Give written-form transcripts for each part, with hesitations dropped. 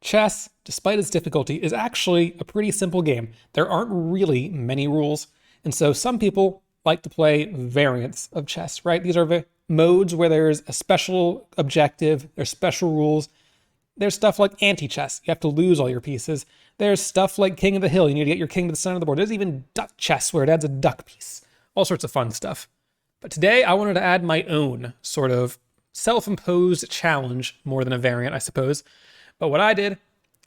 Chess, despite its difficulty, is actually a pretty simple game. There aren't really many rules, and so some people like to play variants of chess, right? These are modes where there's a special objective, there's special rules. There's stuff like anti-chess. You have to lose all your pieces. There's stuff like King of the Hill. You need to get your king to the center of the board. There's even duck chess where it adds a duck piece. All sorts of fun stuff. But today I wanted to add my own sort of self-imposed challenge, more than a variant, I suppose. But what I did,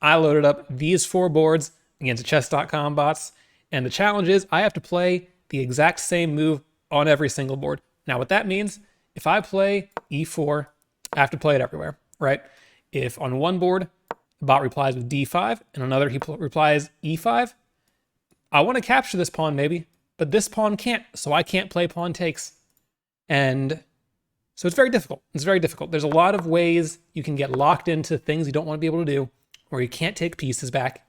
I loaded up these 4 boards against chess.com bots, and the challenge is I have to play the exact same move on every single board. Now, what that means, if I play e4, I have to play it everywhere, right? If on one board, the bot replies with d5, and another he replies e5, I want to capture this pawn maybe, but this pawn can't, so I can't play pawn takes. And so it's very difficult. It's very difficult. There's a lot of ways you can get locked into things you don't want to be able to do, or you can't take pieces back.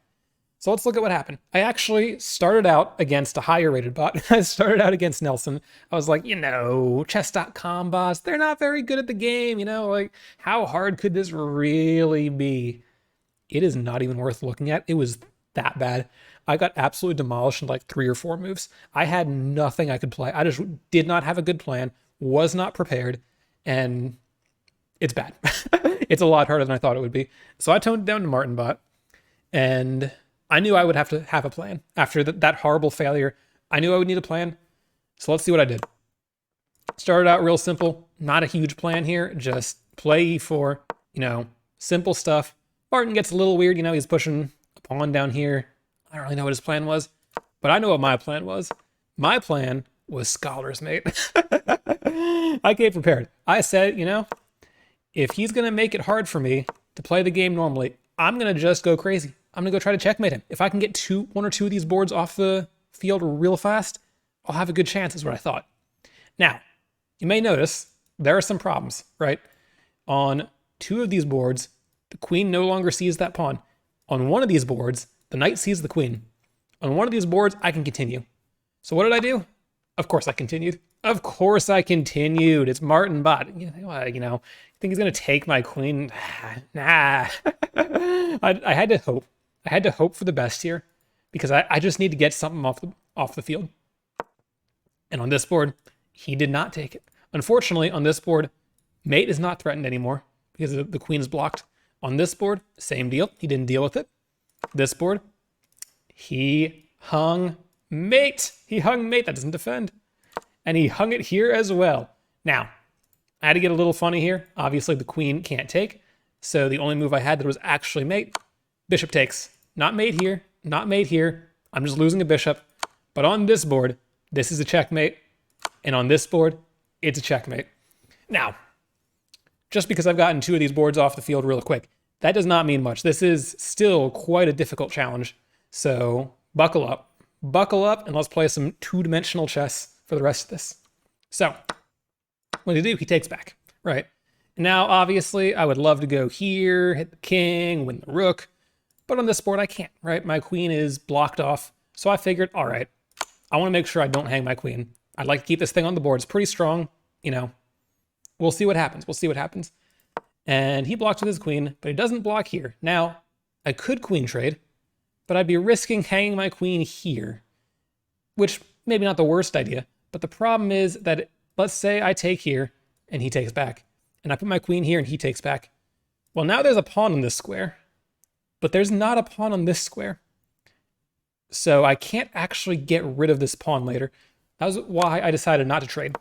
So let's look at what happened. I actually started out against a higher rated bot. I started out against Nelson. I was like, chess.com bots, they're not very good at the game, like how hard could this really be? It is not even worth looking at. It was that bad. I got absolutely demolished in like 3 or 4 moves. I had nothing I could play. I just did not have a good plan, was not prepared, and it's bad. It's a lot harder than I thought it would be. So I toned it down to Martin bot, and I knew I would have to have a plan. After that horrible failure, I knew I would need a plan. So let's see what I did. Started out real simple, not a huge plan here, just play e4, simple stuff. Martin gets a little weird, he's pushing a pawn down here. I don't really know what his plan was, but I know what my plan was. My plan was Scholar's Mate. I came prepared. I said, if he's going to make it hard for me to play the game normally, I'm going to just go crazy. I'm going to go try to checkmate him. If I can get 1 or 2 of these boards off the field real fast, I'll have a good chance, is what I thought. Now, you may notice there are some problems, right? On 2 of these boards, the queen no longer sees that pawn. On one of these boards, the knight sees the queen. On one of these boards, I can continue. So what did I do? Of course I continued. Of course I continued. It's Martin bot. Think he's going to take my queen? Nah. I had to hope. I had to hope for the best here because I just need to get something off the field. And on this board, he did not take it. Unfortunately, on this board, mate is not threatened anymore because the queen is blocked. On this board, same deal. He didn't deal with it. This board, he hung mate. He hung mate. That doesn't defend. And he hung it here as well. Now, I had to get a little funny here. Obviously, the queen can't take. So the only move I had that was actually mate, bishop takes. Not mate here, not mate here. I'm just losing a bishop. But on this board, this is a checkmate. And on this board, it's a checkmate. Now, just because I've gotten 2 of these boards off the field real quick, that does not mean much. This is still quite a difficult challenge. So buckle up. Buckle up and let's play some 2-dimensional chess for the rest of this. So what do? He takes back, right? Now, obviously, I would love to go here, hit the king, win the rook. But on this board, I can't, right? My queen is blocked off. So I figured, all right, I want to make sure I don't hang my queen. I'd like to keep this thing on the board. It's pretty strong, We'll see what happens. We'll see what happens. And he blocks with his queen, but he doesn't block here. Now, I could queen trade, but I'd be risking hanging my queen here, which maybe not the worst idea. But the problem is that, let's say I take here and he takes back, and I put my queen here and he takes back. Well, now there's a pawn on this square, but there's not a pawn on this square. So I can't actually get rid of this pawn later. That was why I decided not to trade.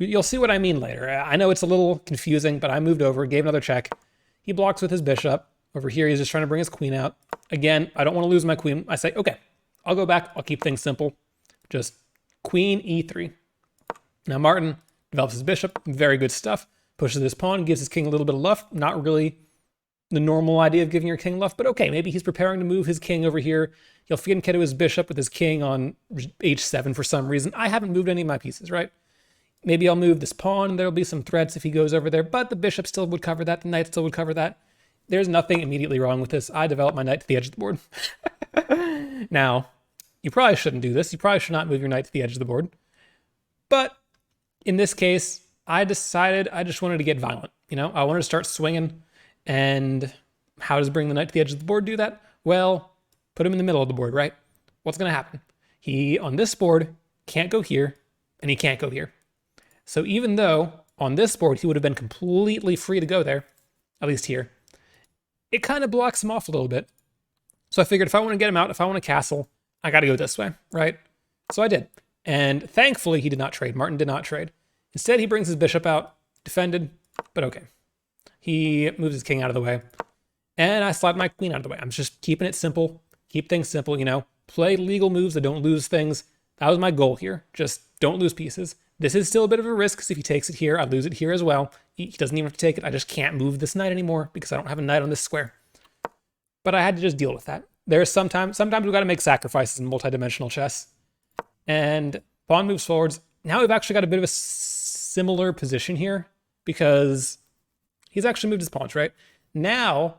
You'll see what I mean later. I know it's a little confusing, but I moved over, gave another check. He blocks with his bishop. Over here, he's just trying to bring his queen out. Again, I don't want to lose my queen. I say, okay, I'll go back. I'll keep things simple. Just queen e3. Now Martin develops his bishop. Very good stuff. Pushes this pawn, gives his king a little bit of luff. Not really the normal idea of giving your king luff, but okay, maybe he's preparing to move his king over here. He'll fianchetto his bishop with his king on h7 for some reason. I haven't moved any of my pieces, right? Maybe I'll move this pawn. There'll be some threats if he goes over there, but the bishop still would cover that. The knight still would cover that. There's nothing immediately wrong with this. I developed my knight to the edge of the board. Now, you probably shouldn't do this. You probably should not move your knight to the edge of the board. But in this case, I decided I just wanted to get violent. I wanted to start swinging, and How does bring the knight to the edge of the board do that? Well, put him in the middle of the board, right? What's going to happen? He, on this board, can't go here, and he can't go here. So even though on this board he would have been completely free to go there, at least here, it kind of blocks him off a little bit. So I figured if I want to get him out, if I want to castle, I got to go this way, right? So I did. And thankfully he did not trade. Martin did not trade. Instead, he brings his bishop out, defended, but okay. He moves his king out of the way, and I slide my queen out of the way. I'm just keeping it simple, keep things simple, you know, play legal moves that don't lose things. That was my goal here. Just don't lose pieces. This is still a bit of a risk, because if he takes it here, I lose it here as well. He doesn't even have to take it. I just can't move this knight anymore because I don't have a knight on this square. But I had to just deal with that. There's sometimes we've got to make sacrifices in multidimensional chess. And pawn moves forwards. Now we've actually got a bit of a similar position here, because he's actually moved his pawns, right? Now,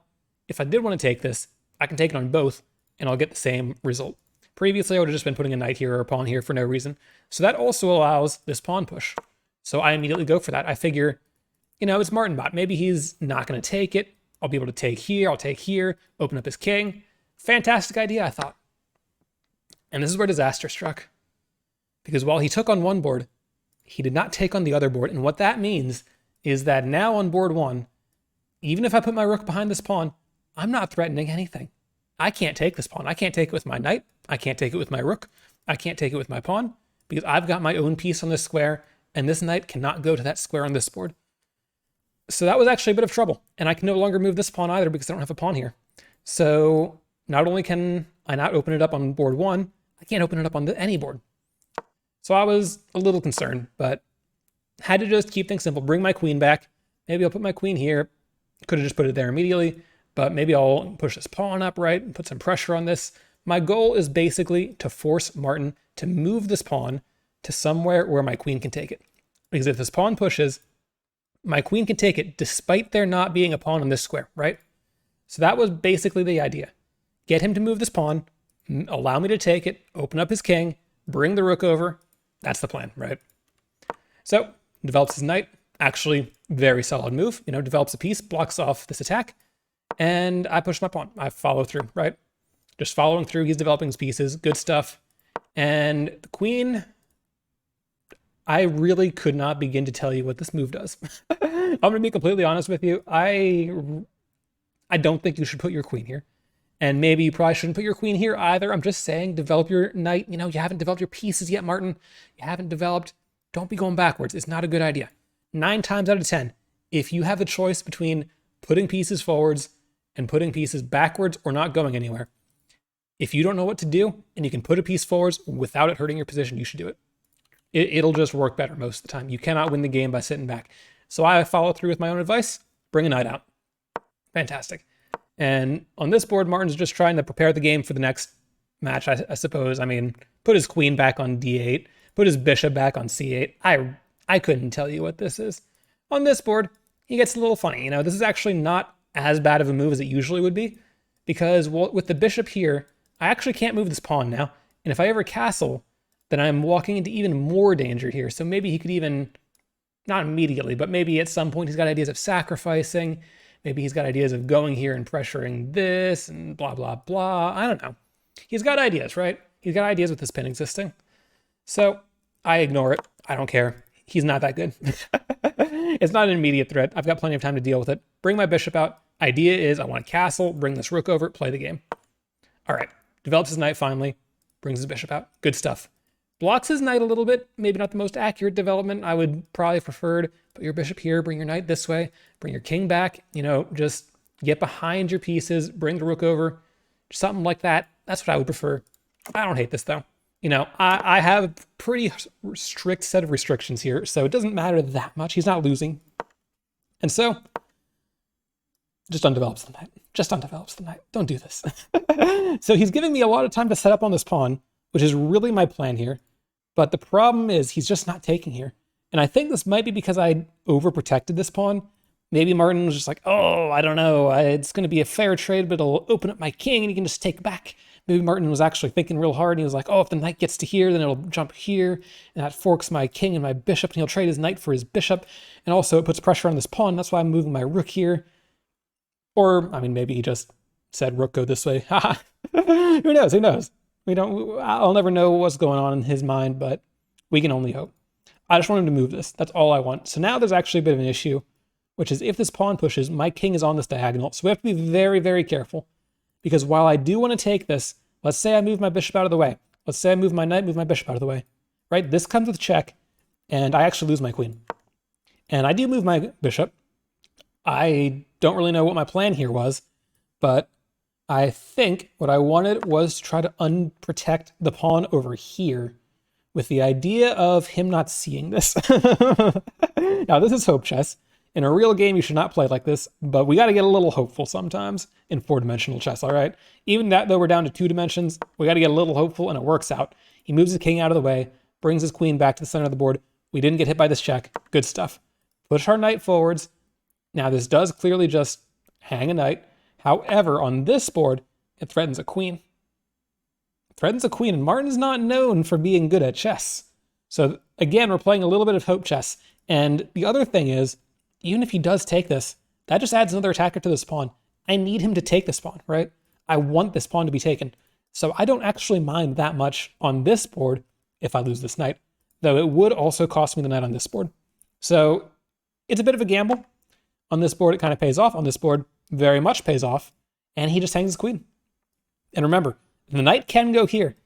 if I did want to take this, I can take it on both, and I'll get the same result. Previously, I would have just been putting a knight here or a pawn here for no reason. So that also allows this pawn push. So I immediately go for that. I figure, you know, it's Martin bot. Maybe he's not going to take it. I'll be able to take here. I'll take here, open up his king. Fantastic idea, I thought. And this is where disaster struck. Because while he took on one board, he did not take on the other board. And what that means is that now on board one, even if I put my rook behind this pawn, I'm not threatening anything. I can't take this pawn. I can't take it with my knight. I can't take it with my rook. I can't take it with my pawn, because I've got my own piece on this square, and this knight cannot go to that square on this board. So that was actually a bit of trouble, and I can no longer move this pawn either because I don't have a pawn here. So not only can I not open it up on board one, I can't open it up on any board. So I was a little concerned, but had to just keep things simple. Bring my queen back. Maybe I'll put my queen here. Could have just put it there immediately, but maybe I'll push this pawn up, right, and put some pressure on this. My goal is basically to force Martin to move this pawn to somewhere where my queen can take it. Because if this pawn pushes, my queen can take it despite there not being a pawn on this square, right? So that was basically the idea. Get him to move this pawn, allow me to take it, open up his king, bring the rook over. That's the plan, right? So develops his knight. Actually, very solid move. You know, develops a piece, blocks off this attack, and I push my pawn. I follow through, right? Just following through. He's developing his pieces. Good stuff. And the queen, I really could not begin to tell you what this move does. I'm going to be completely honest with you. I don't think you should put your queen here. And maybe you probably shouldn't put your queen here either. I'm just saying, develop your knight. You know, you haven't developed your pieces yet, Martin. You haven't developed. Don't be going backwards. It's not a good idea. 9 times out of 10, if you have a choice between putting pieces forwards and putting pieces backwards or not going anywhere, if you don't know what to do and you can put a piece forwards without it hurting your position, you should do it. It'll just work better most of the time. You cannot win the game by sitting back. So I follow through with my own advice. Bring a knight out. Fantastic. And on this board, Martin's just trying to prepare the game for the next match, I suppose. I mean, put his queen back on d8, put his bishop back on c8. I couldn't tell you what this is. On this board, he gets a little funny. You know, this is actually not as bad of a move as it usually would be, because with the bishop here, I actually can't move this pawn now. And if I ever castle, then I'm walking into even more danger here. So maybe he could even, not immediately, but maybe at some point he's got ideas of sacrificing. Maybe he's got ideas of going here and pressuring this and blah, blah, blah. I don't know. He's got ideas, right? He's got ideas with this pin existing. So I ignore it. I don't care. He's not that good. It's not an immediate threat. I've got plenty of time to deal with it. Bring my bishop out. Idea is I want to castle, bring this rook over, play the game. All right. Develops his knight finally. Brings his bishop out. Good stuff. Blocks his knight a little bit. Maybe not the most accurate development. I would probably have preferred put your bishop here, bring your knight this way, bring your king back. You know, just get behind your pieces, bring the rook over. Something like that. That's what I would prefer. I don't hate this though. You know, I have a pretty strict set of restrictions here, so it doesn't matter that much. He's not losing. And so, just undevelops the knight. Just undevelops the knight. Don't do this. So he's giving me a lot of time to set up on this pawn, which is really my plan here. But the problem is he's just not taking here. And I think this might be because I overprotected this pawn. Maybe Martin was just like, oh, I don't know. It's going to be a fair trade, but it'll open up my king and he can just take back. Maybe Martin was actually thinking real hard and he was like, oh, if the knight gets to here, then it'll jump here. And that forks my king and my bishop and he'll trade his knight for his bishop. And also it puts pressure on this pawn. That's why I'm moving my rook here. Or, I mean, maybe he just said, rook, go this way. Who knows? Who knows? I'll never know what's going on in his mind, but we can only hope. I just want him to move this. That's all I want. So now there's actually a bit of an issue, which is if this pawn pushes, my king is on this diagonal. So we have to be very, very careful. Because while I do want to take this, let's say I move my bishop out of the way. Let's say I move my knight, move my bishop out of the way. Right? This comes with check, and I actually lose my queen. And I do move my bishop. I don't really know what my plan here was, but I think what I wanted was to try to unprotect the pawn over here with the idea of him not seeing this. Now, this is hope chess. In a real game, you should not play like this, but we got to get a little hopeful sometimes in 4-dimensional chess, all right? Even that, though we're down to 2 dimensions, we got to get a little hopeful, and it works out. He moves his king out of the way, brings his queen back to the center of the board. We didn't get hit by this check. Good stuff. Push our knight forwards. Now, this does clearly just hang a knight. However, on this board, it threatens a queen. It threatens a queen, and Martin's not known for being good at chess. So, again, we're playing a little bit of hope chess. And the other thing is, even if he does take this, that just adds another attacker to this pawn. I need him to take this pawn, right? I want this pawn to be taken. So I don't actually mind that much on this board if I lose this knight, though it would also cost me the knight on this board. So it's a bit of a gamble. On this board, it kind of pays off. On this board, very much pays off. And he just hangs his queen. And remember, the knight can go here.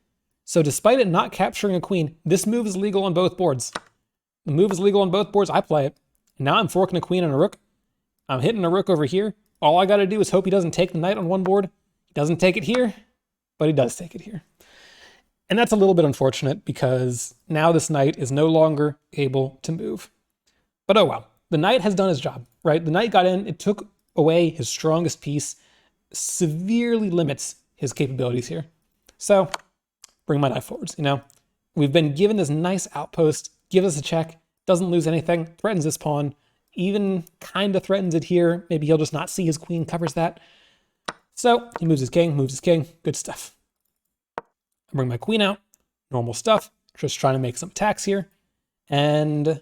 So despite it not capturing a queen, this move is legal on both boards. The move is legal on both boards. I play it. Now I'm forking a queen and a rook. I'm hitting a rook over here. All I got to do is hope he doesn't take the knight on one board. He doesn't take it here, but he does take it here. And that's a little bit unfortunate because now this knight is no longer able to move. But oh well, the knight has done his job, right? The knight got in, it took away his strongest piece, severely limits his capabilities here. So bring my knight forwards, We've been given this nice outpost, give us a check, doesn't lose anything, threatens this pawn, even kind of threatens it here. Maybe he'll just not see his queen, covers that. So he moves his king, good stuff. I bring my queen out, normal stuff, just trying to make some attacks here. And,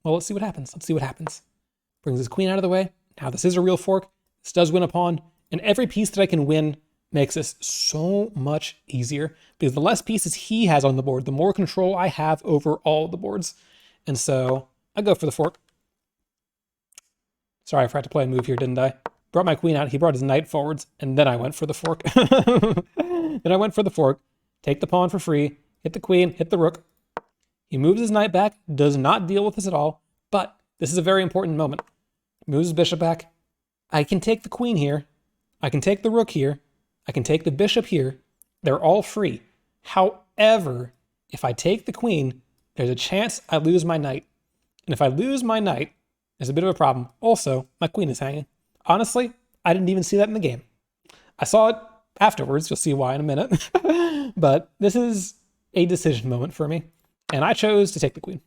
well, let's see what happens. Brings his queen out of the way. Now this is a real fork. This does win a pawn. And every piece that I can win makes this so much easier because the less pieces he has on the board, the more control I have over all the boards. And so I go for the fork. Sorry, I forgot to play a move here, didn't I? Brought my queen out, he brought his knight forwards, and then I went for the fork. Take the pawn for free, hit the queen, hit the rook. He moves his knight back, does not deal with this at all, but this is a very important moment. Moves his bishop back. I can take the queen here. I can take the rook here. I can take the bishop here. They're all free. However, if I take the queen, there's a chance I lose my knight. And if I lose my knight, there's a bit of a problem. Also, my queen is hanging. Honestly, I didn't even see that in the game. I saw it afterwards. You'll see why in a minute. But this is a decision moment for me. And I chose to take the queen.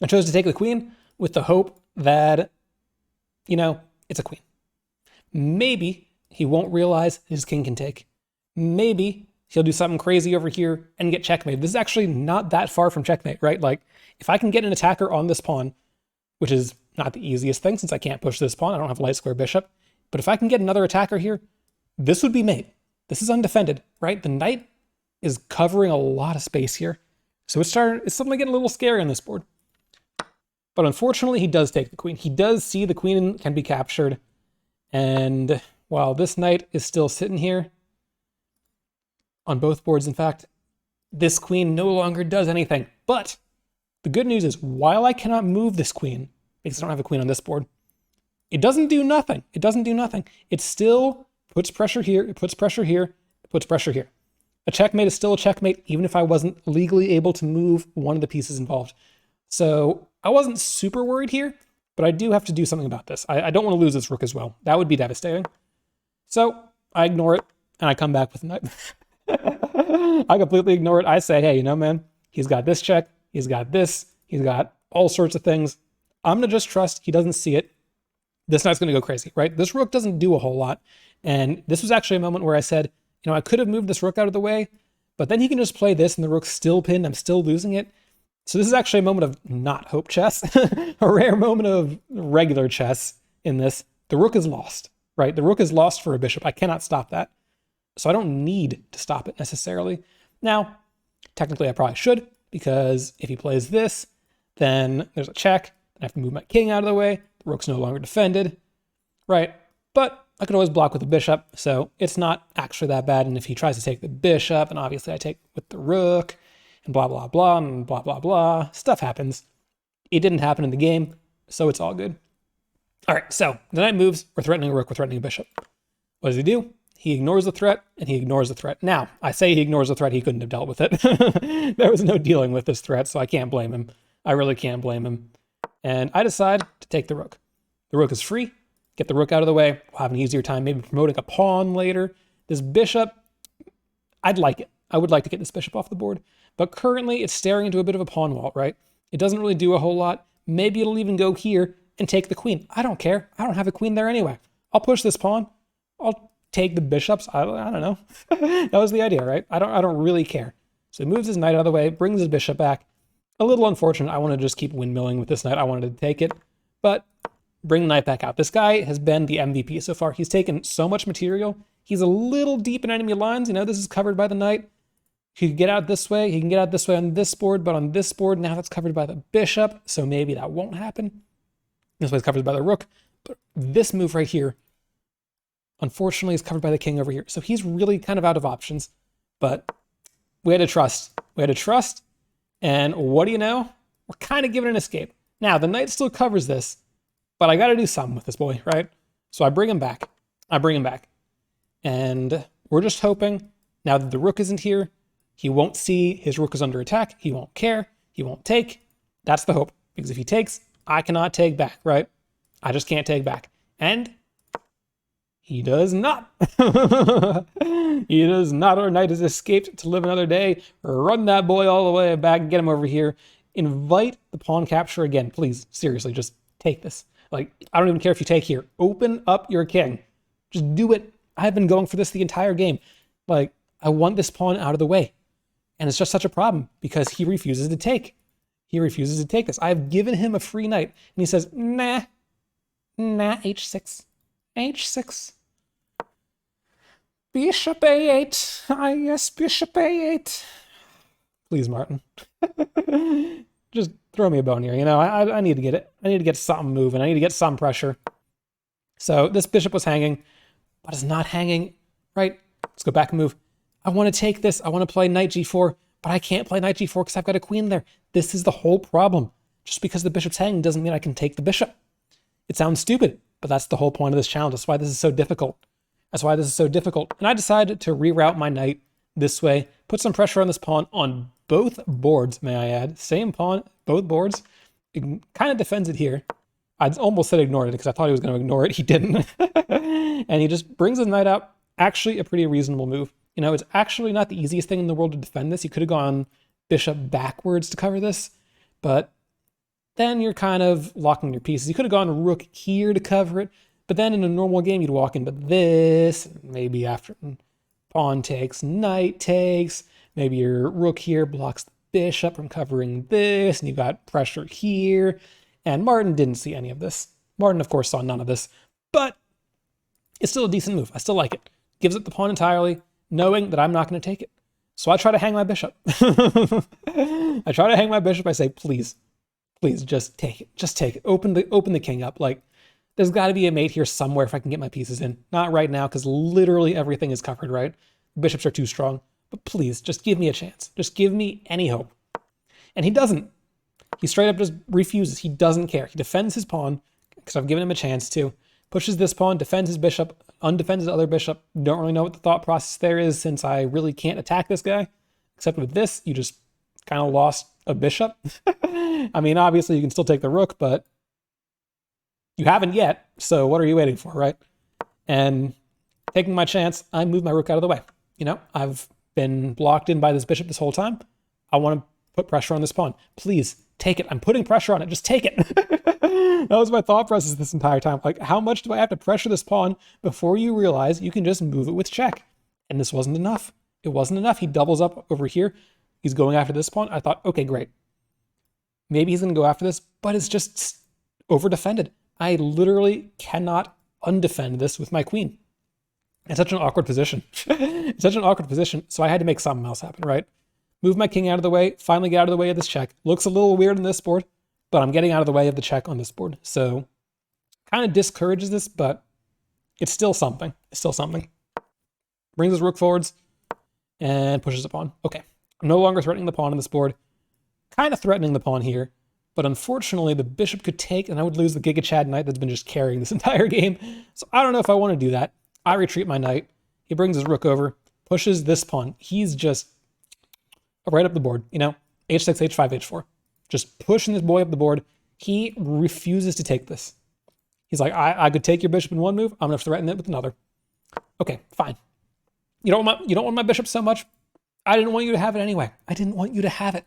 I chose to take the queen with the hope that, it's a queen. Maybe he won't realize his king can take. Maybe he'll do something crazy over here and get checkmate. This is actually not that far from checkmate, right? Like, if I can get an attacker on this pawn, which is not the easiest thing since I can't push this pawn, I don't have a light square bishop, but if I can get another attacker here, this would be mate. This is undefended, right? The knight is covering a lot of space here. So it's suddenly getting a little scary on this board. But unfortunately, he does take the queen. He does see the queen can be captured. And while this knight is still sitting here, on both boards, in fact, this queen no longer does anything. But the good news is, while I cannot move this queen, because I don't have a queen on this board, it doesn't do nothing. It doesn't do nothing. It still puts pressure here, it puts pressure here, it puts pressure here. A checkmate is still a checkmate, even if I wasn't legally able to move one of the pieces involved. So I wasn't super worried here, but I do have to do something about this. I don't want to lose this rook as well. That would be devastating. So I ignore it, and I come back with a knight. I completely ignore it. I say, hey, man, he's got this check, he's got this, he's got all sorts of things. I'm going to just trust he doesn't see it. This knight's going to go crazy, right? This rook doesn't do a whole lot. And this was actually a moment where I said, I could have moved this rook out of the way, but then he can just play this and the rook's still pinned. I'm still losing it. So this is actually a moment of not hope chess, a rare moment of regular chess in this. The rook is lost. right? The rook is lost for a bishop. I cannot stop that. So I don't need to stop it necessarily. Now, technically I probably should, because if he plays this, then there's a check, then I have to move my king out of the way, the rook's no longer defended, right? But I could always block with the bishop, so it's not actually that bad. And if he tries to take the bishop, and obviously I take with the rook, and blah, blah, blah, and blah, blah, blah, stuff happens. It didn't happen in the game, so it's all good. All right, so the knight moves, we're threatening a rook, we're threatening a bishop. What does he do? He ignores the threat, and he ignores the threat. Now, I say he ignores the threat, he couldn't have dealt with it. There was no dealing with this threat, so I can't blame him. I really can't blame him. And I decide to take the rook. The rook is free. Get the rook out of the way. We'll have an easier time maybe promoting a pawn later. This bishop, I'd like it. I would like to get this bishop off the board. But currently, it's staring into a bit of a pawn wall, right? It doesn't really do a whole lot. Maybe it'll even go here and take the queen. I don't care. I don't have a queen there anyway. I'll push this pawn. I'll take the bishops. I don't know. That was the idea, right? I don't really care. So he moves his knight out of the way, brings his bishop back. A little unfortunate. I wanted to just keep windmilling with this knight. I wanted to take it, but bring the knight back out. This guy has been the MVP so far. He's taken so much material. He's a little deep in enemy lines. You know, this is covered by the knight. He could get out this way. He can get out this way on this board, but on this board, now that's covered by the bishop, so maybe that won't happen. This way is covered by the rook, but this move right here, unfortunately, is covered by the king over here. So he's really kind of out of options, but we had to trust. We had to trust, and what do you know? We're kind of given an escape. Now, the knight still covers this, but I got to do something with this boy, right? So I bring him back. And we're just hoping, now that the rook isn't here, he won't see his rook is under attack. He won't care. He won't take. That's the hope. Because if he takes, I cannot take back, right? I just can't take back. And he does not. He does not. Our knight has escaped to live another day. Run that boy all the way back. Get him over here. Invite the pawn capture again. Please, seriously, just take this. Like, I don't even care if you take here. Open up your king. Just do it. I've been going for this the entire game. Like, I want this pawn out of the way. And it's just such a problem because he refuses to take. He refuses to take this. I've given him a free knight. And he says, nah, h6, h6. Bishop a8. Ah, yes, bishop a8. Please, Martin. Just throw me a bone here. You know, I need to get it. I need to get something moving. I need to get some pressure. So this bishop was hanging, but it's not hanging, right? Let's go back and move. I want to take this. I want to play knight g4, but I can't play knight g4 because I've got a queen there. This is the whole problem. Just because the bishop's hanging doesn't mean I can take the bishop. It sounds stupid, but that's the whole point of this challenge. That's why this is so difficult. And I decided to reroute my knight this way, put some pressure on this pawn on both boards, may I add. Same pawn, both boards. It kind of defends it here. I almost said ignored it because I thought he was going to ignore it. He didn't. And he just brings his knight out. Actually, a pretty reasonable move. You know, it's actually not the easiest thing in the world to defend this. He could have gone bishop backwards to cover this, but then you're kind of locking your pieces. You could have gone rook here to cover it, but then in a normal game, you'd walk into this, maybe after pawn takes, knight takes, maybe your rook here blocks the bishop from covering this, and you've got pressure here. And Martin didn't see any of this. Martin, of course, saw none of this, but it's still a decent move. I still like it. Gives it the pawn entirely, knowing that I'm not going to take it. So I try to hang my bishop. I try to hang my bishop. I say, please, just take it. Just take it. Open the king up. Like, there's got to be a mate here somewhere if I can get my pieces in. Not right now, because literally everything is covered, right? Bishops are too strong. But please, just give me a chance. Just give me any hope. And he doesn't. He straight up just refuses. He doesn't care. He defends his pawn, because I've given him a chance to. Pushes this pawn, defends his bishop, undefends his other bishop. Don't really know what the thought process there is, since I really can't attack this guy. Except with this, you just kind of lost a bishop. I mean, obviously you can still take the rook, but you haven't yet, so what are you waiting for, right? And taking my chance, I move my rook out of the way. You know, I've been blocked in by this bishop this whole time. I want to put pressure on this pawn. Please, take it. I'm putting pressure on it. Just take it. That was my thought process this entire time. Like, how much do I have to pressure this pawn before you realize you can just move it with check? And this wasn't enough. It wasn't enough. He doubles up over here. He's going after this pawn. I thought, okay, great. Maybe he's going to go after this, but it's just over defended. I literally cannot undefend this with my queen. It's such an awkward position. It's such an awkward position. So I had to make something else happen, right? Move my king out of the way, finally get out of the way of this check. Looks a little weird on this board, but I'm getting out of the way of the check on this board. So kind of discourages this, but it's still something. It's still something. Brings his rook forwards and pushes the pawn. Okay, I'm no longer threatening the pawn on this board. Kind of threatening the pawn here, but unfortunately the bishop could take and I would lose the Giga Chad knight that's been just carrying this entire game. So I don't know if I want to do that. I retreat my knight. He brings his rook over, pushes this pawn. He's just right up the board, you know, h6, h5, h4. Just pushing this boy up the board. He refuses to take this. He's like, I could take your bishop in one move. I'm going to threaten it with another. Okay, fine. You don't want my bishop so much? I didn't want you to have it anyway. I didn't want you to have it.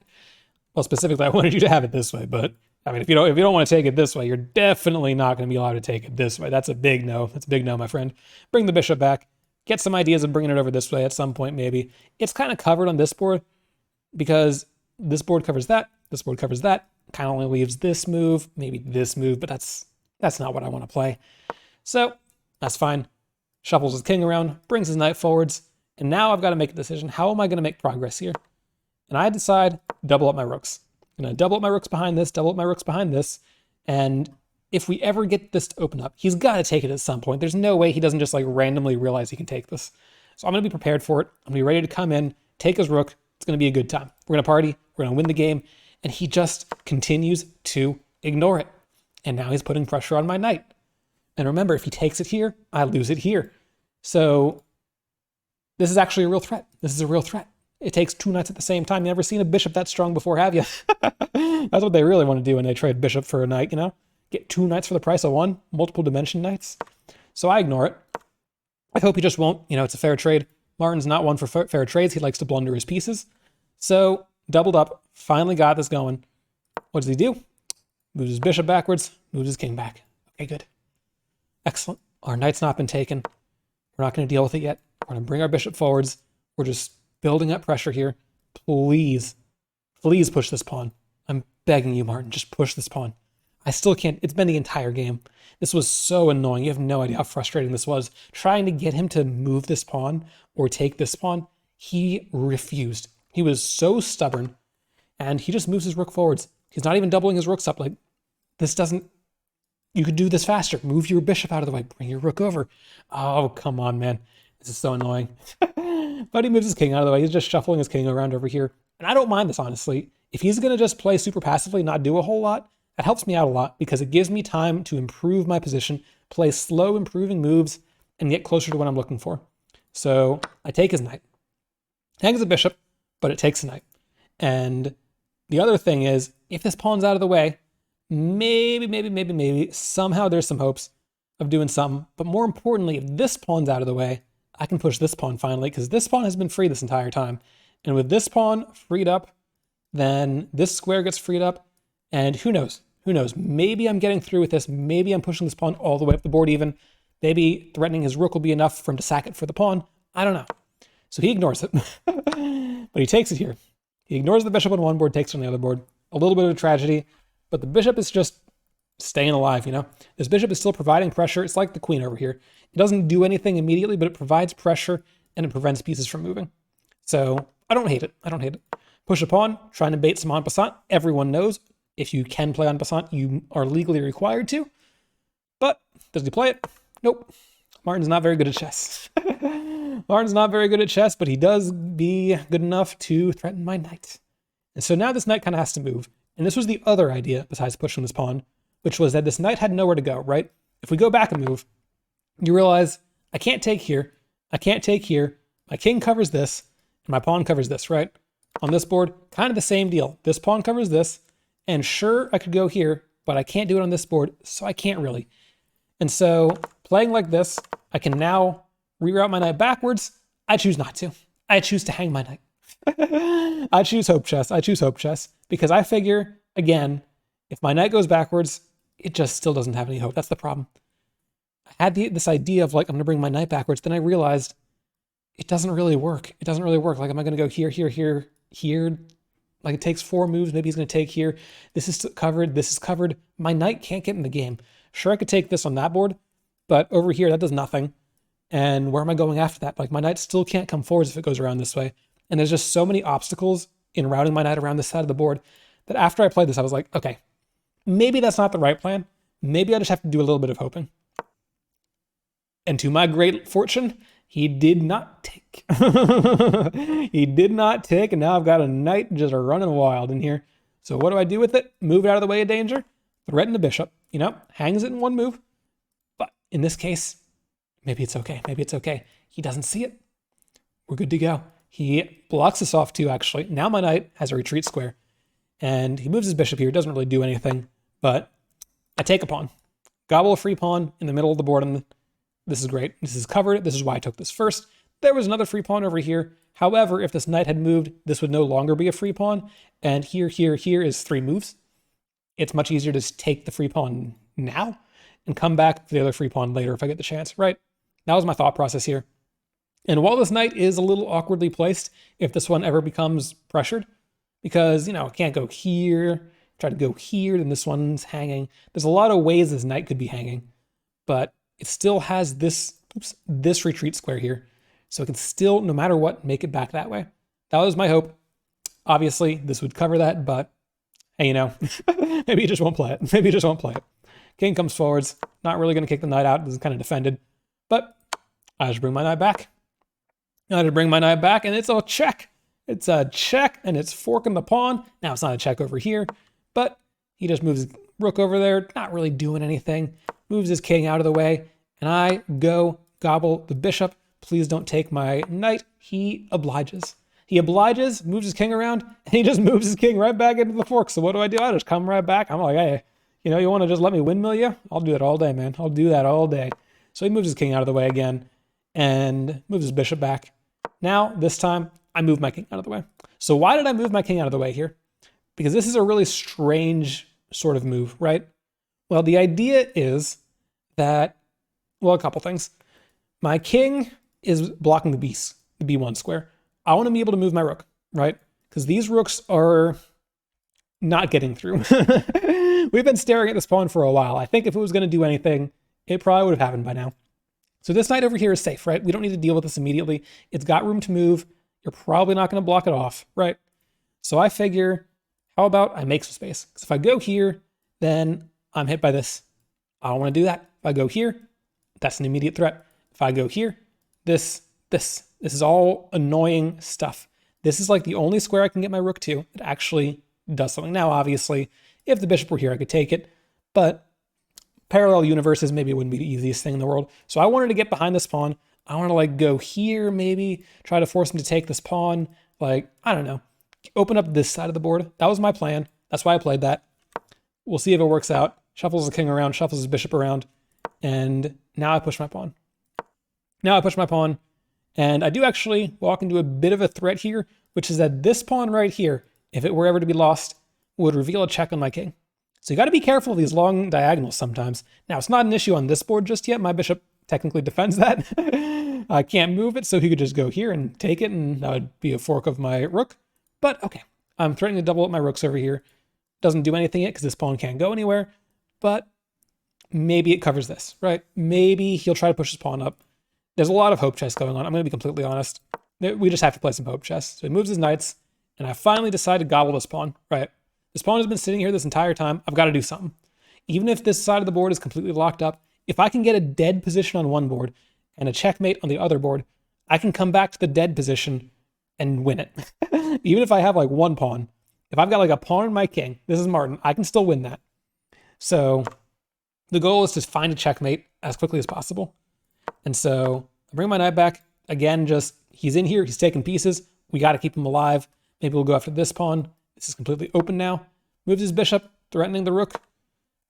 Well, specifically, I wanted you to have it this way, but I mean, if you don't want to take it this way, you're definitely not going to be allowed to take it this way. That's a big no. That's a big no, my friend. Bring the bishop back. Get some ideas of bringing it over this way at some point, maybe. It's kind of covered on this board because this board covers that. This board covers that. Kind of only leaves this move, maybe this move, but that's not what I want to play. So that's fine. Shuffles his king around, brings his knight forwards, and now I've got to make a decision. How am I going to make progress here? And I decide, double up my rooks. I'm going to double up my rooks behind this, double up my rooks behind this, and if we ever get this to open up, he's got to take it at some point. There's no way he doesn't just like randomly realize he can take this. So I'm going to be prepared for it. I'm going to be ready to come in, take his rook. It's going to be a good time. We're going to party. We're going to win the game. And he just continues to ignore it. And now he's putting pressure on my knight. And remember, if he takes it here, I lose it here. So this is actually a real threat. This is a real threat. It takes two knights at the same time. You never seen a bishop that strong before, have you? That's what they really want to do when they trade bishop for a knight, you know? Get two knights for the price of one, multiple dimension knights. So I ignore it. I hope he just won't. You know, it's a fair trade. Martin's not one for fair trades. He likes to blunder his pieces. So doubled up, finally got this going. What does he do? Moves his bishop backwards, moves his king back. Okay, good. Excellent. Our knight's not been taken. We're not going to deal with it yet. We're going to bring our bishop forwards. We're just building up pressure here. Please, please push this pawn. I'm begging you, Martin, just push this pawn. I still can't. It's been the entire game. This was so annoying. You have no idea how frustrating this was. Trying to get him to move this pawn or take this pawn, he refused. He was so stubborn, and he just moves his rook forwards. He's not even doubling his rooks up. Like, this doesn't... You could do this faster. Move your bishop out of the way. Bring your rook over. Oh, come on, man. This is so annoying. But he moves his king out of the way. He's just shuffling his king around over here. And I don't mind this, honestly. If he's going to just play super passively, not do a whole lot, that helps me out a lot because it gives me time to improve my position, play slow, improving moves, and get closer to what I'm looking for. So I take his knight. Hangs a bishop, but it takes a knight. And the other thing is, if this pawn's out of the way, maybe, somehow there's some hopes of doing something. But more importantly, if this pawn's out of the way, I can push this pawn finally, because this pawn has been free this entire time. And with this pawn freed up, then this square gets freed up, and who knows? Who knows? Maybe I'm getting through with this. Maybe I'm pushing this pawn all the way up the board even. Maybe threatening his rook will be enough for him to sack it for the pawn. I don't know. So he ignores it. But he takes it here. He ignores the bishop on one board, takes it on the other board. A little bit of a tragedy, but the bishop is just staying alive, you know? This bishop is still providing pressure. It's like the queen over here. It doesn't do anything immediately, but it provides pressure and it prevents pieces from moving. So I don't hate it. I don't hate it. Push a pawn, trying to bait some en passant. Everyone knows if you can play en passant, you are legally required to. But does he play it? Nope. Martin's not very good at chess. Martin's not very good at chess, but he does be good enough to threaten my knight. And so now this knight kind of has to move. And this was the other idea besides pushing this pawn, which was that this knight had nowhere to go, right? If we go back a move, you realize I can't take here. I can't take here. My king covers this, and my pawn covers this, right? On this board, kind of the same deal. This pawn covers this, and sure, I could go here, but I can't do it on this board, so I can't really. And so playing like this, I can now reroute my knight backwards. I choose not to. I choose to hang my knight. I choose hope chess. I choose hope chess because I figure, again, if my knight goes backwards, it just still doesn't have any hope. That's the problem. I had this idea of like, I'm going to bring my knight backwards. Then I realized it doesn't really work. It doesn't really work. Like, am I going to go here, here, here, here? Like, it takes 4 moves. Maybe he's going to take here. This is covered. This is covered. My knight can't get in the game. Sure, I could take this on that board, But over here, that does nothing. And where am I going after that? Like, my knight still can't come forwards if it goes around this way. And there's just so many obstacles in routing my knight around this side of the board that after I played this, I was like, okay, maybe that's not the right plan. Maybe I just have to do a little bit of hoping. And to my great fortune, he did not take. He did not take, and now I've got a knight just running wild in here. So what do I do with it? Move it out of the way of danger? Threaten the bishop. You know, hangs it in one move. But in this case, maybe it's okay. Maybe it's okay. He doesn't see it. We're good to go. He blocks this off too, actually. Now my knight has a retreat square. And he moves his bishop here. Doesn't really do anything. But I take a pawn. Gobble a free pawn in the middle of the board. And this is great. This is covered. This is why I took this first. There was another free pawn over here. However, if this knight had moved, this would no longer be a free pawn. And here is 3 moves. It's much easier to just take the free pawn now and come back to the other free pawn later if I get the chance, right? That was my thought process here. And while this knight is a little awkwardly placed, if this one ever becomes pressured, because, you know, it can't go here, try to go here, then this one's hanging. There's a lot of ways this knight could be hanging, but it still has this retreat square here. So it can still, no matter what, make it back that way. That was my hope. Obviously, this would cover that, but hey, you know, maybe you just won't play it. Maybe you just won't play it. King comes forwards, not really going to kick the knight out. This is kind of defended, but I just bring my knight back. I just bring my knight back, and it's a check. It's a check, and it's forking the pawn. Now, it's not a check over here, but he just moves his rook over there, not really doing anything. Moves his king out of the way, and I go gobble the bishop. Please don't take my knight. He obliges. He obliges, moves his king around, and he just moves his king right back into the fork. So what do? I just come right back. I'm like, hey, you know, you want to just let me windmill you? I'll do that all day, man. I'll do that all day. So he moves his king out of the way again and moves his bishop back. Now, this time, I move my king out of the way. So why did I move my king out of the way here? Because this is a really strange sort of move, right? Well, the idea is that, well, a couple things. My king is blocking the b1 square. I want to be able to move my rook, right? Because these rooks are not getting through. We've been staring at this pawn for a while. I think if it was going to do anything, it probably would have happened by now. So this knight over here is safe, right? We don't need to deal with this immediately. It's got room to move. You're probably not going to block it off, right? So I figure, how about I make some space? Because if I go here, then I'm hit by this. I don't want to do that. If I go here, that's an immediate threat. If I go here, this is all annoying stuff. This is like the only square I can get my rook to that actually does something. Now, obviously, if the bishop were here, I could take it, but parallel universes, maybe it wouldn't be the easiest thing in the world. So I wanted to get behind this pawn. I want to like go here, maybe try to force him to take this pawn. Like, I don't know, open up this side of the board. That was my plan. That's why I played that. We'll see if it works out. Shuffles the king around, shuffles his bishop around, and now I push my pawn. And I do actually walk into a bit of a threat here, which is that this pawn right here, if it were ever to be lost, would reveal a check on my king. So you got to be careful of these long diagonals sometimes. Now, it's not an issue on this board just yet. My bishop technically defends that. I can't move it, so he could just go here and take it, and that would be a fork of my rook. But okay, I'm threatening to double up my rooks over here. Doesn't do anything yet because this pawn can't go anywhere, but maybe it covers this, right? Maybe he'll try to push his pawn up. There's a lot of hope chess going on. I'm going to be completely honest. We just have to play some hope chess. So he moves his knights, and I finally decide to gobble this pawn, right? This pawn has been sitting here this entire time. I've got to do something. Even if this side of the board is completely locked up, if I can get a dead position on one board and a checkmate on the other board, I can come back to the dead position and win it. Even if I have like one pawn. If I've got like a pawn and my king, this is Martin, I can still win that. So the goal is to find a checkmate as quickly as possible. And so I bring my knight back. Again, just he's in here, he's taking pieces. We got to keep him alive. Maybe we'll go after this pawn. This is completely open now. Moves his bishop, threatening the rook.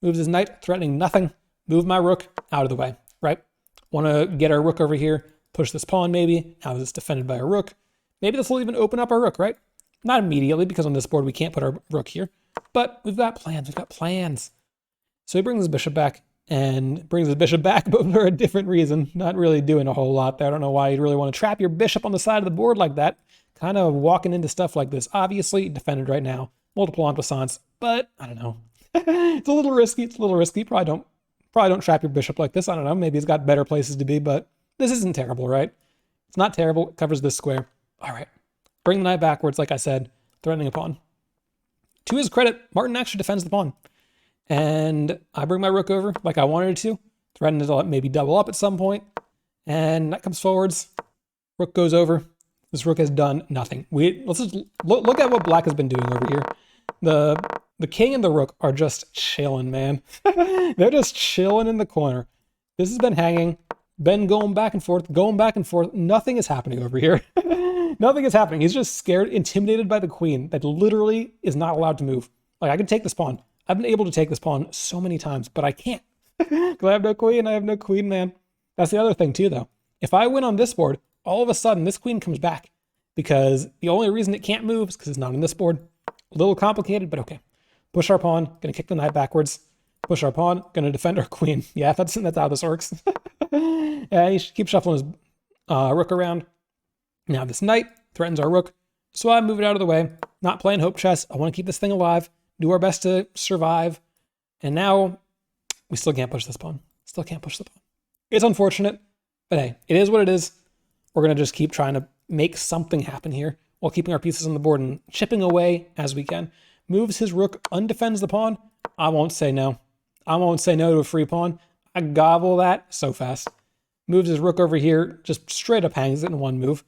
Moves his knight, threatening nothing. Move my rook out of the way, right? Want to get our rook over here, push this pawn maybe. Now it's defended by a rook. Maybe this will even open up our rook, right? Not immediately, because on this board we can't put our rook here. But we've got plans. So he brings his bishop back, but for a different reason. Not really doing a whole lot there. I don't know why you'd really want to trap your bishop on the side of the board like that. Kind of walking into stuff like this. Obviously defended right now. Multiple en passants, but I don't know. It's a little risky. Probably Probably don't trap your bishop like this. I don't know. Maybe he's got better places to be, but this isn't terrible, right? It's not terrible. It covers this square. All right. Bring the knight backwards, like I said, threatening a pawn. To his credit, Martin actually defends the pawn. And I bring my rook over like I wanted to, threaten to maybe double up at some point. And knight comes forwards. Rook goes over. This rook has done nothing. Let's just look at what black has been doing over here. The king and the rook are just chilling, man. They're just chilling in the corner. This has been hanging, been going back and forth, going back and forth. Nothing is happening over here. Nothing is happening. He's just scared, intimidated by the queen that literally is not allowed to move. Like, I can take this pawn. I've been able to take this pawn so many times, but I can't. Because I have no queen. I have no queen, man. That's the other thing, too, though. If I win on this board, all of a sudden, this queen comes back. Because the only reason it can't move is because it's not on this board. A little complicated, but okay. Push our pawn. Going to kick the knight backwards. Push our pawn. Going to defend our queen. Yeah, that's how this works. Yeah, he should keep shuffling his rook around. Now this knight threatens our rook, so I move it out of the way. Not playing hope chess. I want to keep this thing alive, do our best to survive. And now we still can't push this pawn. Still can't push the pawn. It's unfortunate, but hey, it is what it is. We're going to just keep trying to make something happen here while keeping our pieces on the board and chipping away as we can. Moves his rook, undefends the pawn. I won't say no. I won't say no to a free pawn. I gobble that so fast. Moves his rook over here, just straight up hangs it in one move.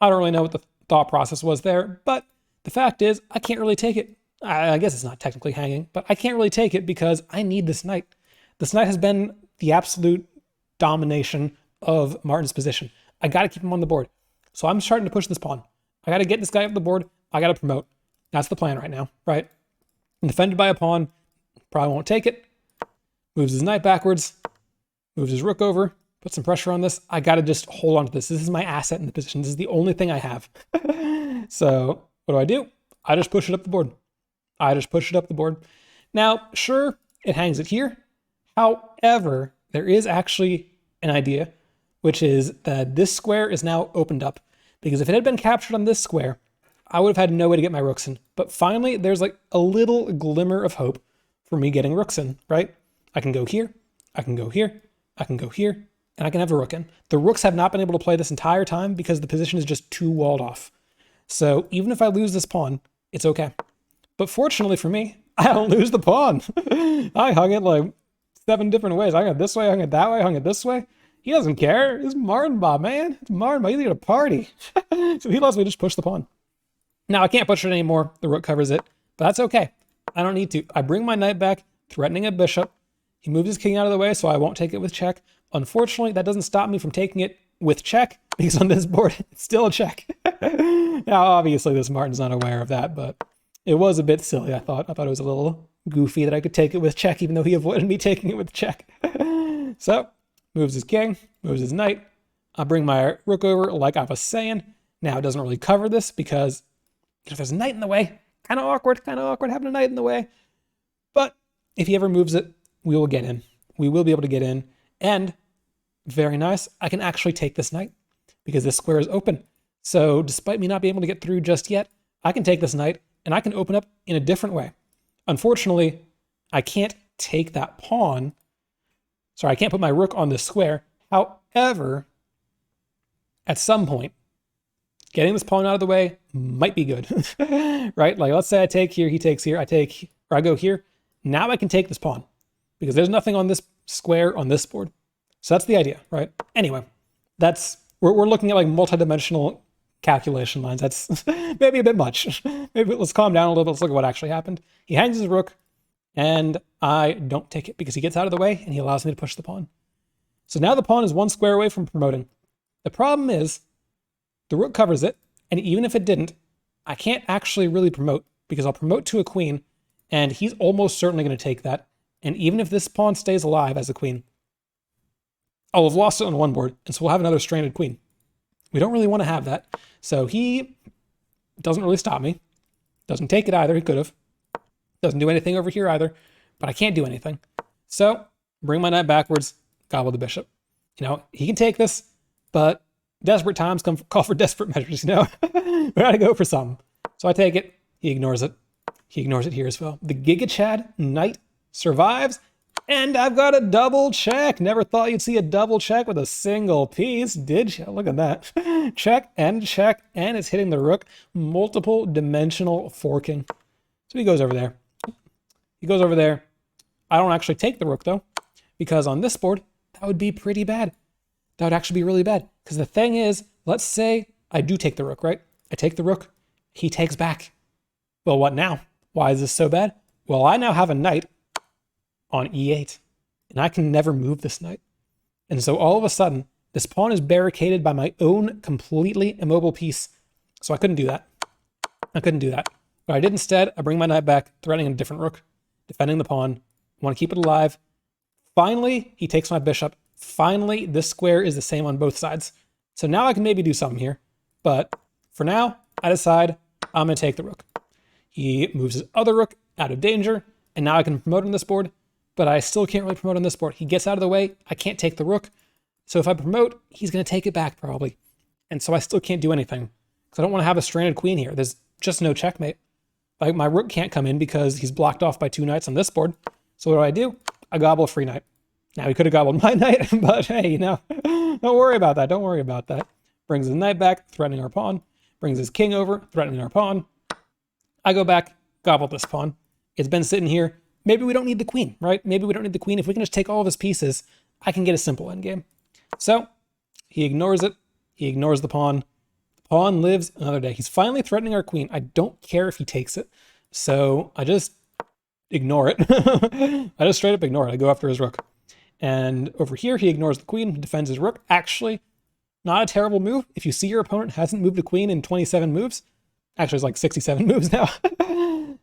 I don't really know what the thought process was there, but the fact is I can't really take it. I guess it's not technically hanging, but I can't really take it because I need this knight. This knight has been the absolute domination of Martin's position. I got to keep him on the board. So I'm starting to push this pawn. I got to get this guy up the board. I got to promote. That's the plan right now, right? I'm defended by a pawn. Probably won't take it. Moves his knight backwards. Moves his rook over. Put some pressure on this. I got to just hold on to this. This is my asset in the position. This is the only thing I have. So what do? I just push it up the board. I just push it up the board. Now, sure, it hangs it here. However, there is actually an idea, which is that this square is now opened up. Because if it had been captured on this square, I would have had no way to get my rooks in. But finally, there's like a little glimmer of hope for me getting rooks in, right? I can go here. I can go here. I can go here. And I can have a rook in. The rooks have not been able to play this entire time because the position is just too walled off. So even if I lose this pawn, it's okay. But fortunately for me, I don't lose the pawn. I hung it like 7 different ways. I hung it this way, I hung it that way, I hung it this way. He doesn't care. It's Martin Bob, man. It's Martin Bob. He's going to party. So he lets me just push the pawn. Now I can't push it anymore. The rook covers it, but that's okay. I don't need to. I bring my knight back, threatening a bishop. He moves his king out of the way, so I won't take it with check. Unfortunately, that doesn't stop me from taking it with check, because on this board, it's still a check. Now, obviously, this Martin's not aware of that, but it was a bit silly, I thought. I thought it was a little goofy that I could take it with check, even though he avoided me taking it with check. So, moves his king, moves his knight. I bring my rook over, like I was saying. Now, it doesn't really cover this, because if there's a knight in the way, kind of awkward having a knight in the way. But if he ever moves it, we will get in. We will be able to get in. And very nice, I can actually take this knight because this square is open. So despite me not being able to get through just yet, I can take this knight and I can open up in a different way. Unfortunately, I can't take that pawn. Sorry, I can't put my rook on this square. However, at some point, getting this pawn out of the way might be good, right? Like, let's say I take here, he takes here, I go here. Now I can take this pawn because there's nothing on this square on this board. So that's the idea, right? Anyway, we're looking at like multi-dimensional calculation lines. That's maybe a bit much. Maybe let's calm down a little bit. Let's look at what actually happened. He hangs his rook and I don't take it because he gets out of the way and he allows me to push the pawn. So now the pawn is 1 square away from promoting. The problem is the rook covers it. And even if it didn't, I can't actually really promote because I'll promote to a queen and he's almost certainly going to take that. And even if this pawn stays alive as a queen, I'll have lost it on one board, and so we'll have another stranded queen. We don't really want to have that. So he doesn't really stop me. Doesn't take it either. He could have. Doesn't do anything over here either, but I can't do anything. So bring my knight backwards, gobble the bishop. You know, he can take this, but desperate times call for desperate measures, you know? We gotta go for something. So I take it. He ignores it. He ignores it here as well. The Giga Chad knight survives. And I've got a double check. Never thought you'd see a double check with a single piece, did you? Look at that. Check, and it's hitting the rook. Multiple dimensional forking. So he goes over there. He goes over there. I don't actually take the rook, though, because on this board, that would be pretty bad. That would actually be really bad. Because the thing is, let's say I do take the rook, right? I take the rook. He takes back. Well, what now? Why is this so bad? Well, I now have a knight on e8, and I can never move this knight. And so all of a sudden, this pawn is barricaded by my own completely immobile piece. So I couldn't do that. I couldn't do that. What I did instead, I bring my knight back, threatening a different rook, defending the pawn. I want to keep it alive. Finally, he takes my bishop. Finally, this square is the same on both sides. So now I can maybe do something here. But for now, I decide I'm going to take the rook. He moves his other rook out of danger, and now I can promote on this board, but I still can't really promote on this board. He gets out of the way. I can't take the rook. So if I promote, he's going to take it back probably. And so I still can't do anything because I don't want to have a stranded queen here. There's just no checkmate. Like my rook can't come in because he's blocked off by 2 knights on this board. So what do? I gobble a free knight. Now he could have gobbled my knight, but hey, you know, don't worry about that. Don't worry about that. Brings his knight back, threatening our pawn. Brings his king over, threatening our pawn. I go back, gobble this pawn. It's been sitting here. Maybe we don't need the queen, right? Maybe we don't need the queen. If we can just take all of his pieces, I can get a simple endgame. So he ignores it. He ignores the pawn. The pawn lives another day. He's finally threatening our queen. I don't care if he takes it. So I just ignore it. I just straight up ignore it. I go after his rook. And over here, he ignores the queen, defends his rook. Actually, not a terrible move. If you see your opponent hasn't moved a queen in 27 moves, actually it's like 67 moves now,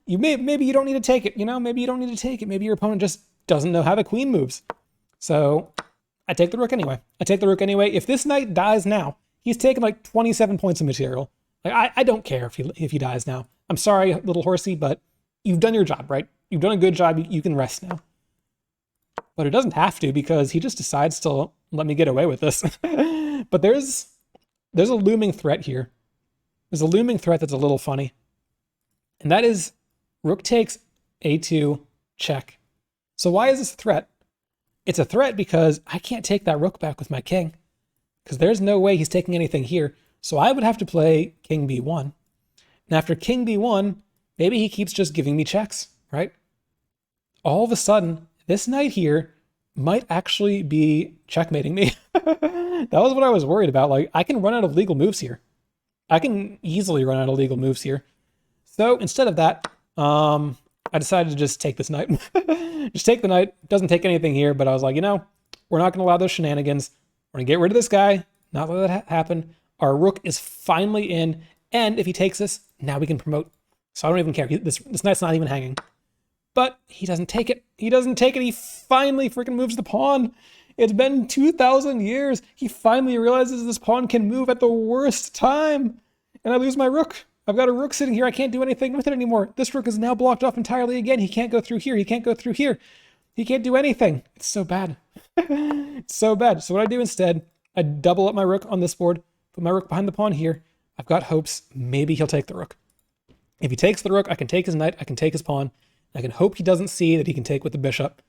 maybe you don't need to take it, you know? Maybe you don't need to take it. Maybe your opponent just doesn't know how the queen moves. So I take the rook anyway. I take the rook anyway. If this knight dies now, he's taken like 27 points of material. Like I don't care if he dies now. I'm sorry, little horsey, but you've done your job, right? You've done a good job. You can rest now. But it doesn't have to because he just decides to let me get away with this. But there's a looming threat here. There's a looming threat that's a little funny. And that is rook takes a2 check. So why is this a threat? It's a threat because I can't take that rook back with my king. Because there's no way he's taking anything here. So I would have to play king b1. And after king b1, maybe he keeps just giving me checks, right? All of a sudden, this knight here might actually be checkmating me. That was what I was worried about. Like, I can run out of legal moves here. I can easily run out of legal moves here. So instead of that, I decided to just take this knight. Just take the knight. Doesn't take anything here, but I was like, you know, we're not going to allow those shenanigans. We're going to get rid of this guy. Not let that happen. Our rook is finally in, and if he takes this, now we can promote. So I don't even care. This knight's not even hanging. But he doesn't take it. He doesn't take it. He finally freaking moves the pawn. It's been 2,000 years. He finally realizes this pawn can move at the worst time. And I lose my rook. I've got a rook sitting here. I can't do anything with it anymore. This rook is now blocked off entirely again. He can't go through here. He can't go through here. He can't do anything. It's so bad. It's so bad. So what I do instead, I double up my rook on this board, put my rook behind the pawn here. I've got hopes maybe he'll take the rook. If he takes the rook, I can take his knight. I can take his pawn. I can hope he doesn't see that he can take with the bishop.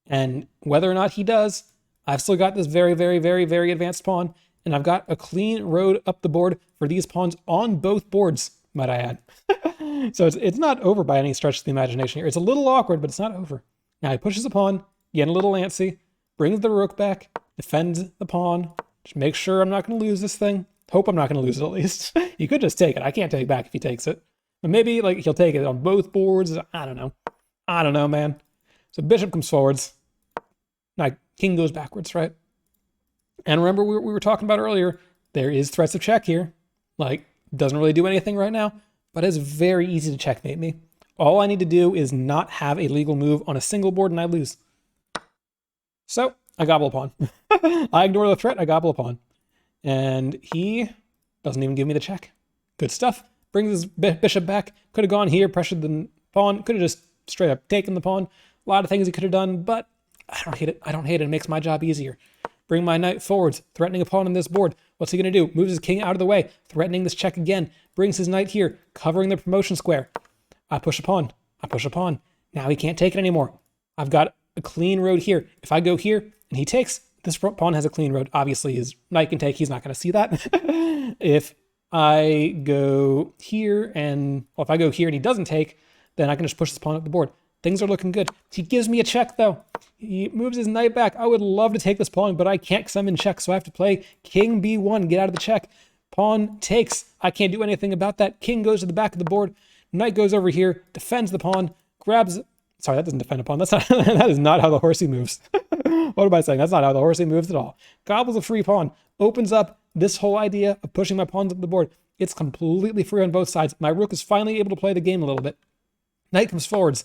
And whether or not he does, I've still got this very, very, very, very advanced pawn. And I've got a clean road up the board for these pawns on both boards, might I add. So it's not over by any stretch of the imagination here. It's a little awkward, but it's not over. Now he pushes the pawn, getting a little antsy, brings the rook back, defends the pawn. Just make sure I'm not going to lose this thing. Hope I'm not going to lose it at least. He could just take it. I can't take it back if he takes it. But maybe like he'll take it on both boards. I don't know. I don't know, man. So bishop comes forwards. Now king goes backwards, right? And remember we were talking about earlier, there is threats of check here. Like, doesn't really do anything right now, but it's very easy to checkmate me. All I need to do is not have a legal move on a single board and I lose. So I gobble a pawn. I ignore the threat, I gobble a pawn. And he doesn't even give me the check. Good stuff. Brings his bishop back. Could have gone here, pressured the pawn. Could have just straight up taken the pawn. A lot of things he could have done, but I don't hate it. I don't hate it. It makes my job easier. Bring my knight forwards, threatening a pawn on this board. What's he going to do? Moves his king out of the way, threatening this check again. Brings his knight here, covering the promotion square. I push a pawn. I push a pawn. Now he can't take it anymore. I've got a clean road here. If I go here and he takes, this pawn has a clean road. Obviously, his knight can take. He's not going to see that. If I go here and, well, if I go here and he doesn't take, then I can just push this pawn up the board. Things are looking good. He gives me a check, though. He moves his knight back. I would love to take this pawn, but I can't because I'm in check, so I have to play king b1, get out of the check. Pawn takes. I can't do anything about that. King goes to the back of the board. Knight goes over here, defends the pawn, grabs... Sorry, that doesn't defend a pawn. That's not, that is not how the horsey moves. What am I saying? That's not how the horsey moves at all. Gobbles a free pawn. Opens up this whole idea of pushing my pawns up the board. It's completely free on both sides. My rook is finally able to play the game a little bit. Knight comes forwards.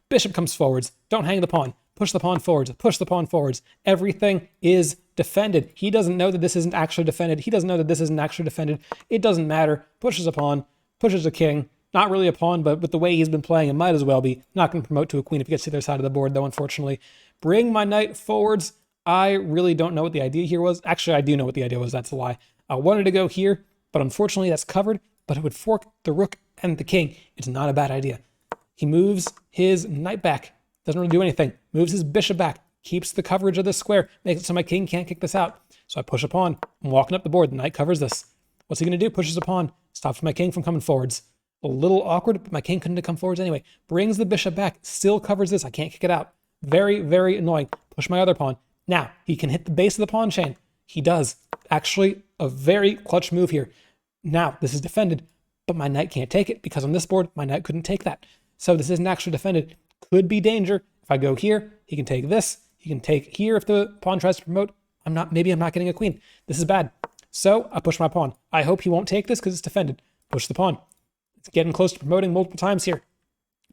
Bishop comes forwards. Don't hang the pawn. Push the pawn forwards. Push the pawn forwards. Everything is defended. He doesn't know that this isn't actually defended. He doesn't know that this isn't actually defended. It doesn't matter. Pushes a pawn. Pushes a king. Not really a pawn, but with the way he's been playing, it might as well be. Not going to promote to a queen if he gets to the other side of the board, though, unfortunately. Bring my knight forwards. I really don't know what the idea here was. Actually, I do know what the idea was. That's a lie. I wanted to go here, but unfortunately that's covered, but it would fork the rook and the king. It's not a bad idea. He moves his knight back. Doesn't really do anything. Moves his bishop back. Keeps the coverage of this square. Makes it so my king can't kick this out. So I push a pawn. I'm walking up the board. The knight covers this. What's he going to do? Pushes a pawn. Stops my king from coming forwards. A little awkward, but my king couldn't have come forwards anyway. Brings the bishop back. Still covers this. I can't kick it out. Very, very annoying. Push my other pawn. Now, he can hit the base of the pawn chain. He does. Actually, a very clutch move here. Now, this is defended, but my knight can't take it because on this board, my knight couldn't take that. So this isn't actually defended. Could be danger. If I go here, he can take this. He can take here if the pawn tries to promote. Maybe I'm not getting a queen. This is bad. So I push my pawn. I hope he won't take this because it's defended. Push the pawn. It's getting close to promoting multiple times here.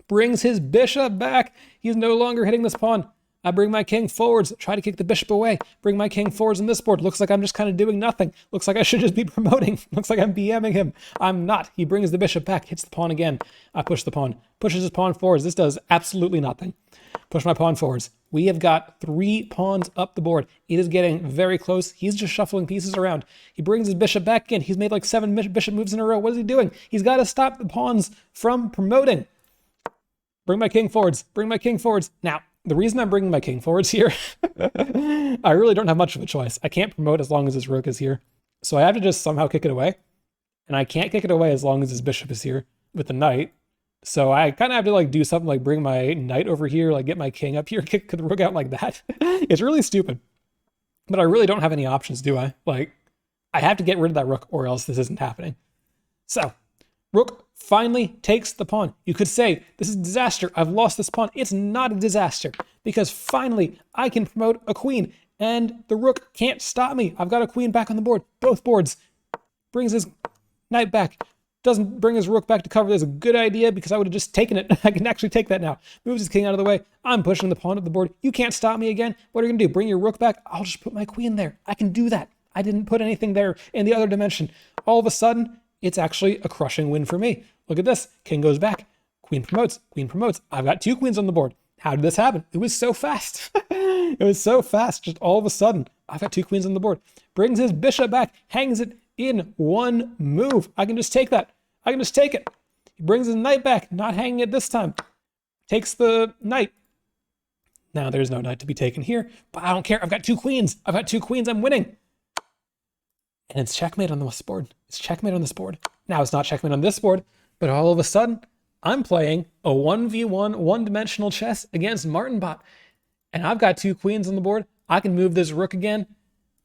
Brings his bishop back. He's no longer hitting this pawn. I bring my king forwards, try to kick the bishop away. Bring my king forwards on this board. Looks like I'm just kind of doing nothing. Looks like I should just be promoting. Looks like I'm BMing him. I'm not. He brings the bishop back, hits the pawn again. I push the pawn. Pushes his pawn forwards. This does absolutely nothing. Push my pawn forwards. We have got 3 pawns up the board. It is getting very close. He's just shuffling pieces around. He brings his bishop back in. He's made like 7 bishop moves in a row. What is he doing? He's got to stop the pawns from promoting. Bring my king forwards. Bring my king forwards. Now, the reason I'm bringing my king forwards here, I really don't have much of a choice. I can't promote as long as his rook is here. So I have to just somehow kick it away. And I can't kick it away as long as his bishop is here with the knight. So I kind of have to like do something like bring my knight over here, like get my king up here, kick the rook out like that. It's really stupid. But I really don't have any options, do I? Like, I have to get rid of that rook or else this isn't happening. So, rook finally takes the pawn. You could say, this is a disaster. I've lost this pawn. It's not a disaster because finally I can promote a queen and the rook can't stop me. I've got a queen back on the board, both boards. Brings his knight back. Doesn't bring his rook back to cover. That's a good idea because I would have just taken it. I can actually take that now. Moves his king out of the way. I'm pushing the pawn up the board. You can't stop me again. What are you going to do? Bring your rook back? I'll just put my queen there. I can do that. I didn't put anything there in the other dimension. All of a sudden, it's actually a crushing win for me. Look at this. King goes back. Queen promotes. Queen promotes. I've got 2 queens on the board. How did this happen? It was so fast. It was so fast. Just all of a sudden, I've got 2 queens on the board. Brings his bishop back. Hangs it in one move. I can just take that. I can just take it. He brings his knight back. Not hanging it this time. Takes the knight. Now there's no knight to be taken here. But I don't care. I've got 2 queens. I've got 2 queens. I'm winning. And it's checkmate on this board. It's checkmate on this board. Now it's not checkmate on this board, but all of a sudden, I'm playing a 1v1 one-dimensional chess against Martinbot. And I've got 2 queens on the board. I can move this rook again.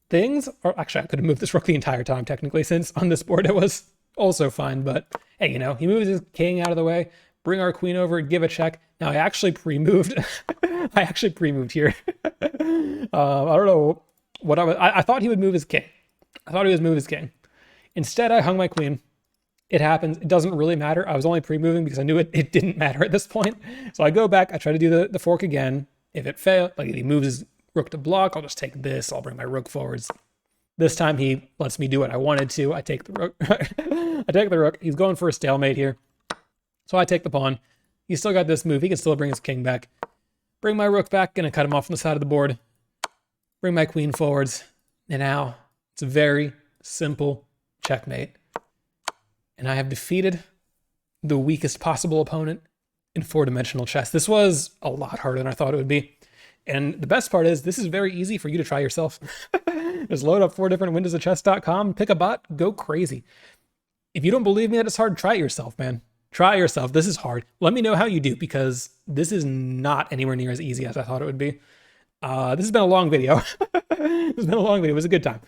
Things are... Actually, I could have moved this rook the entire time, technically, since on this board it was also fine. But hey, you know, he moves his king out of the way, bring our queen over, give a check. Now, I actually pre-moved. I actually pre-moved here. I don't know what I thought he would move his king. I thought he would move his king. Instead, I hung my queen. It happens. It doesn't really matter. I was only pre-moving because I knew it didn't matter at this point. So I go back. I try to do the fork again. If it fails, like if he moves his rook to block, I'll just take this. I'll bring my rook forwards. This time he lets me do what I wanted to. I take the rook. I take the rook. He's going for a stalemate here. So I take the pawn. He's still got this move. He can still bring his king back. Bring my rook back. Gonna cut him off on the side of the board. Bring my queen forwards. And now it's a very simple checkmate. And I have defeated the weakest possible opponent in 4-dimensional chess. This was a lot harder than I thought it would be. And the best part is this is very easy for you to try yourself. Just load up 4 different windowsofchess.com, pick a bot, go crazy. If you don't believe me that it's hard, try it yourself, man. Try it yourself. This is hard. Let me know how you do, because this is not anywhere near as easy as I thought it would be. This has been a long video. It was a good time.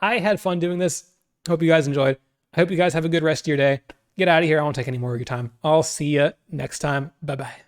I had fun doing this. Hope you guys enjoyed. I hope you guys have a good rest of your day. Get out of here. I won't take any more of your time. I'll see you next time. Bye-bye.